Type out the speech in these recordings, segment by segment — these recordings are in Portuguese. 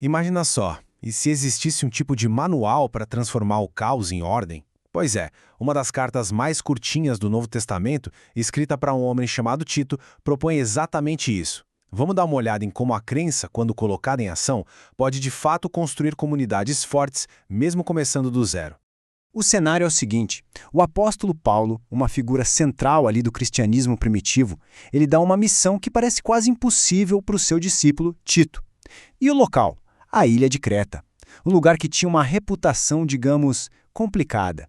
Imagina só, e se existisse um tipo de manual para transformar o caos em ordem? Pois é, uma das cartas mais curtinhas do Novo Testamento, escrita para um homem chamado Tito, propõe exatamente isso. Vamos dar uma olhada em como a crença, quando colocada em ação, pode de fato construir comunidades fortes, mesmo começando do zero. O cenário é o seguinte: o apóstolo Paulo, uma figura central ali do cristianismo primitivo, ele dá uma missão que parece quase impossível para o seu discípulo Tito. E o local? A ilha de Creta, um lugar que tinha uma reputação, digamos, complicada.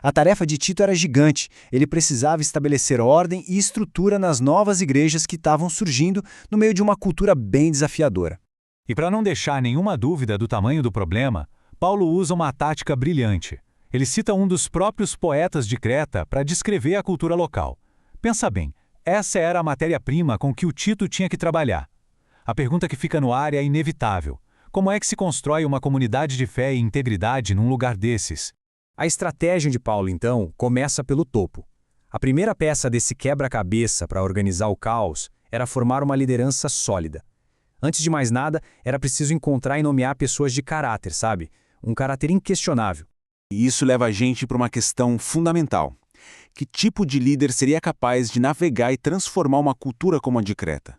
A tarefa de Tito era gigante, ele precisava estabelecer ordem e estrutura nas novas igrejas que estavam surgindo no meio de uma cultura bem desafiadora. E para não deixar nenhuma dúvida do tamanho do problema, Paulo usa uma tática brilhante. Ele cita um dos próprios poetas de Creta para descrever a cultura local. Pensa bem, essa era a matéria-prima com que o Tito tinha que trabalhar. A pergunta que fica no ar é inevitável. Como é que se constrói uma comunidade de fé e integridade num lugar desses? A estratégia de Paulo, então, começa pelo topo. A primeira peça desse quebra-cabeça para organizar o caos era formar uma liderança sólida. Antes de mais nada, era preciso encontrar e nomear pessoas de caráter, sabe? Um caráter inquestionável. E isso leva a gente para uma questão fundamental. Que tipo de líder seria capaz de navegar e transformar uma cultura como a de Creta?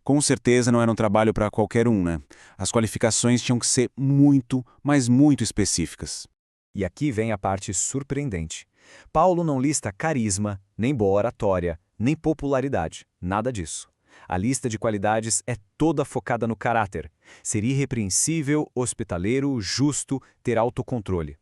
Com certeza não era um trabalho para qualquer um, né? As qualificações tinham que ser muito, mas muito específicas. E aqui vem a parte surpreendente. Paulo não lista carisma, nem boa oratória, nem popularidade, nada disso. A lista de qualidades é toda focada no caráter. Ser irrepreensível, hospitaleiro, justo, ter autocontrole.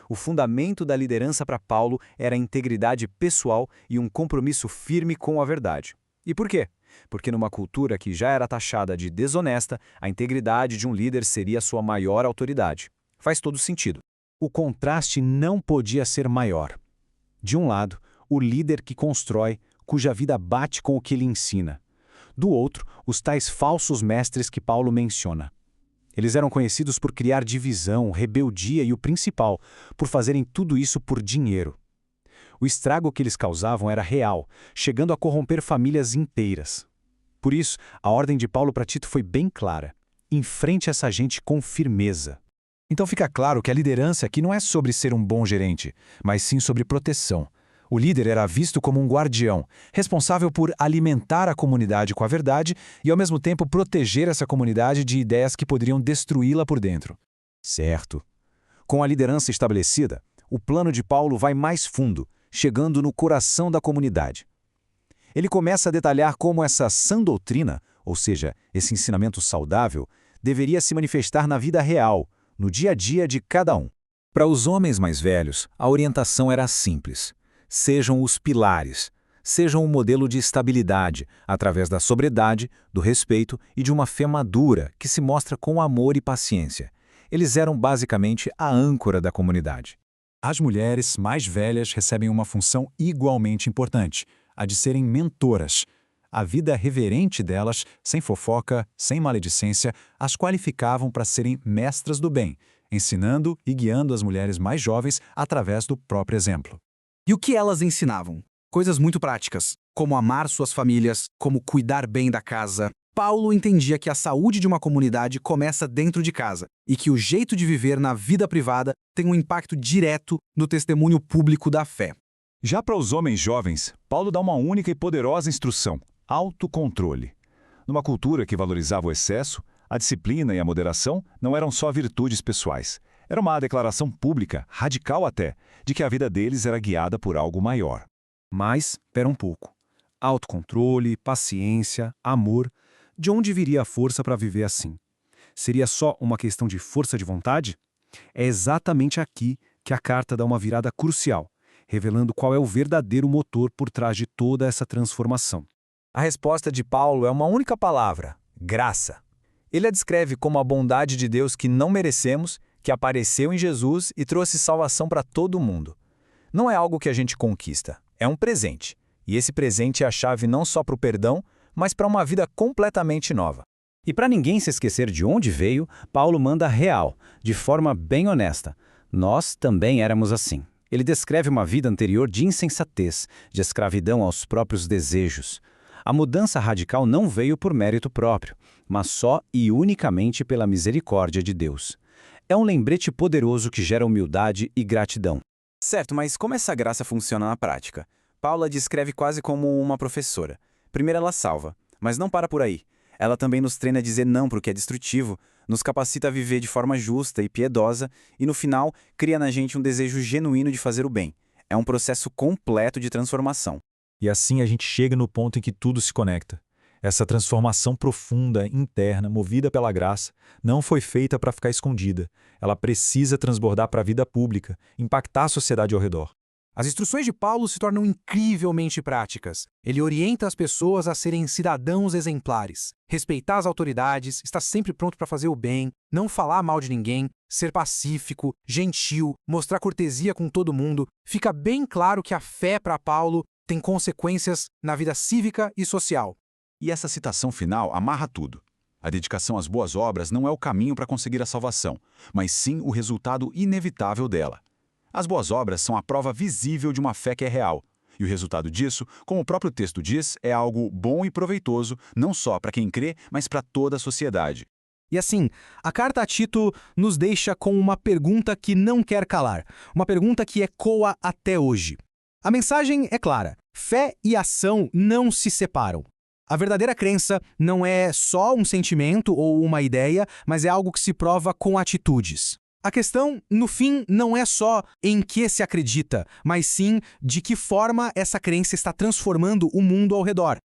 O fundamento da liderança para Paulo era a integridade pessoal e um compromisso firme com a verdade. E por quê? Porque numa cultura que já era taxada de desonesta, a integridade de um líder seria sua maior autoridade. Faz todo sentido. O contraste não podia ser maior. De um lado, o líder que constrói, cuja vida bate com o que ele ensina. Do outro, os tais falsos mestres que Paulo menciona. Eles eram conhecidos por criar divisão, rebeldia e o principal, por fazerem tudo isso por dinheiro. O estrago que eles causavam era real, chegando a corromper famílias inteiras. Por isso, a ordem de Paulo para Tito foi bem clara. Enfrente essa gente com firmeza. Então fica claro que a liderança aqui não é sobre ser um bom gerente, mas sim sobre proteção. O líder era visto como um guardião, responsável por alimentar a comunidade com a verdade e, ao mesmo tempo, proteger essa comunidade de ideias que poderiam destruí-la por dentro. Certo. Com a liderança estabelecida, o plano de Paulo vai mais fundo, chegando no coração da comunidade. Ele começa a detalhar como essa sã doutrina, ou seja, esse ensinamento saudável, deveria se manifestar na vida real, no dia a dia de cada um. Para os homens mais velhos, a orientação era simples. Sejam os pilares, sejam um modelo de estabilidade, através da sobriedade, do respeito e de uma fé madura que se mostra com amor e paciência. Eles eram basicamente a âncora da comunidade. As mulheres mais velhas recebem uma função igualmente importante, a de serem mentoras. A vida reverente delas, sem fofoca, sem maledicência, as qualificavam para serem mestras do bem, ensinando e guiando as mulheres mais jovens através do próprio exemplo. E o que elas ensinavam? Coisas muito práticas, como amar suas famílias, como cuidar bem da casa. Paulo entendia que a saúde de uma comunidade começa dentro de casa e que o jeito de viver na vida privada tem um impacto direto no testemunho público da fé. Já para os homens jovens, Paulo dá uma única e poderosa instrução: autocontrole. Numa cultura que valorizava o excesso, a disciplina e a moderação não eram só virtudes pessoais. Era uma declaração pública, radical até, de que a vida deles era guiada por algo maior. Mas, espera um pouco. Autocontrole, paciência, amor. De onde viria a força para viver assim? Seria só uma questão de força de vontade? É exatamente aqui que a carta dá uma virada crucial, revelando qual é o verdadeiro motor por trás de toda essa transformação. A resposta de Paulo é uma única palavra: graça. Ele a descreve como a bondade de Deus que não merecemos, que apareceu em Jesus e trouxe salvação para todo mundo. Não é algo que a gente conquista, é um presente. E esse presente é a chave não só para o perdão, mas para uma vida completamente nova. E para ninguém se esquecer de onde veio, Paulo manda real, de forma bem honesta. Nós também éramos assim. Ele descreve uma vida anterior de insensatez, de escravidão aos próprios desejos. A mudança radical não veio por mérito próprio. mas só e unicamente pela misericórdia de Deus. É um lembrete poderoso que gera humildade e gratidão. Certo, mas como essa graça funciona na prática? Paula descreve quase como uma professora. Primeiro ela salva, mas não para por aí. Ela também nos treina a dizer não para o que é destrutivo, nos capacita a viver de forma justa e piedosa e, no final, cria na gente um desejo genuíno de fazer o bem. É um processo completo de transformação. E assim a gente chega no ponto em que tudo se conecta. Essa transformação profunda, interna, movida pela graça, não foi feita para ficar escondida. Ela precisa transbordar para a vida pública, impactar a sociedade ao redor. As instruções de Paulo se tornam incrivelmente práticas. Ele orienta as pessoas a serem cidadãos exemplares, respeitar as autoridades, estar sempre pronto para fazer o bem, não falar mal de ninguém, ser pacífico, gentil, mostrar cortesia com todo mundo. Fica bem claro que a fé para Paulo tem consequências na vida cívica e social. E essa citação final amarra tudo. A dedicação às boas obras não é o caminho para conseguir a salvação, mas sim o resultado inevitável dela. As boas obras são a prova visível de uma fé que é real. E o resultado disso, como o próprio texto diz, é algo bom e proveitoso, não só para quem crê, mas para toda a sociedade. E assim, a carta a Tito nos deixa com uma pergunta que não quer calar, uma pergunta que ecoa até hoje. A mensagem é clara: fé e ação não se separam. A verdadeira crença não é só um sentimento ou uma ideia, mas é algo que se prova com atitudes. A questão, no fim, não é só em que se acredita, mas sim de que forma essa crença está transformando o mundo ao redor.